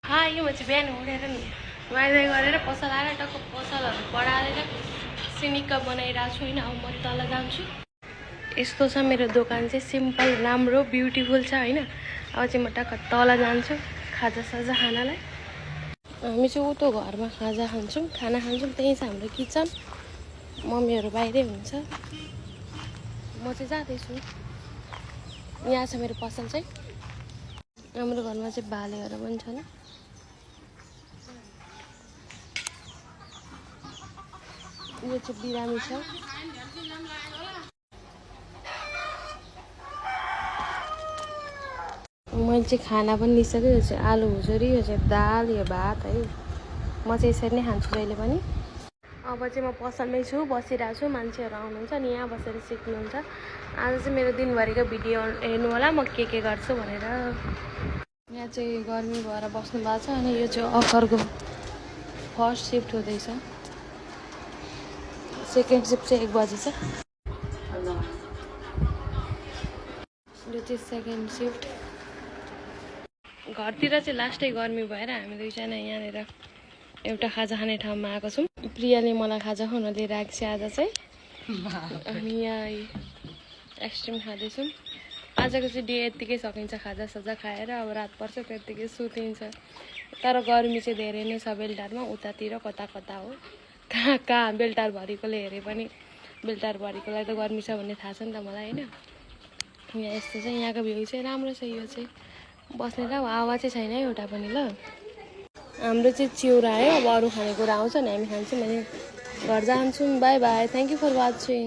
यो म चाहिँ बिहान उठेर नि नुहाइधुवाइ गरेर पसल आएर टक्क पसलहरू बढारेर सिनिक्क बनाइरहेको छु होइन। अब म तल जान्छु। यस्तो छ मेरो दोकान चाहिँ सिम्पल राम्रो ब्युटिफुल छ होइन। अब चाहिँ म टक्क तल जान्छु खाजासाजा खानालाई। हामी चाहिँ उतो घरमा खाजा खान्छौँ खाना खान्छौँ। त्यही छ हाम्रो किचन। मम्मीहरू बाहिरै हुन्छ। म चाहिँ जाँदैछु। यहाँ छ मेरो पसल चाहिँ। हाम्रो घरमा चाहिँ भालेहरू पनि छन्। यो चाहिँ बिरामी छ। मैले चाहिँ खाना पनि लिइसकेँ। यो चाहिँ आलु भुजरी, यो चाहिँ दाल, यो भात है। म चाहिँ यसरी नै खान्छु जहिले पनि। अब चाहिँ म पसलमै छु बसिरहेको छु। मान्छेहरू आउनुहुन्छ नि यहाँ बसेर सिक्नुहुन्छ। आज चाहिँ मेरो दिनभरिको भिडियो हेर्नु होला म के गर्छु भनेर। यहाँ चाहिँ गर्मी भएर बस्नु भएको छ अनि यो चाहिँ अफरको फर्स्ट सिफ्ट हुँदैछ। सेकेन्ड सिफ्ट चाहिँ 1 बजी छ। यो चाहिँ सेकेन्ड सिफ्ट। घरतिर चाहिँ लास्टै गर्मी भएर हामी दुईजना यहाँनिर एउटा खाजा खाने ठाउँमा आएको छौँ। प्रियाले मलाई खाजा खुवाउन लिएर आएको छ आज चाहिँ। अनि यहाँ आइसक्रिम खाँदैछौँ। आजको चाहिँ डे यत्तिकै सकिन्छ। खाजासाजा खाएर अब रात पर्छ त्यत्तिकै सुतिन्छ। तर गर्मी चाहिँ धेरै नै छ बेलटारमा। उतातिर कता कता हो कहाँ बेलटारभरिकोले हेरे पनि बेलटारभरिकोलाई त गर्मी छ भन्ने थाहा छ नि त मलाई होइन। यहाँ यस्तो चाहिँ यहाँको भ्यू चाहिँ राम्रो छ। यो चाहिँ बस्ने र हावा चाहिँ छैन एउटा पनि ल। हाम्रो चाहिँ चिउरा आयो। अब अरू खानेकुरा आउँछ नि हामी खान्छौँ। अनि घर जान्छौँ। Bye bye. Thank you for watching.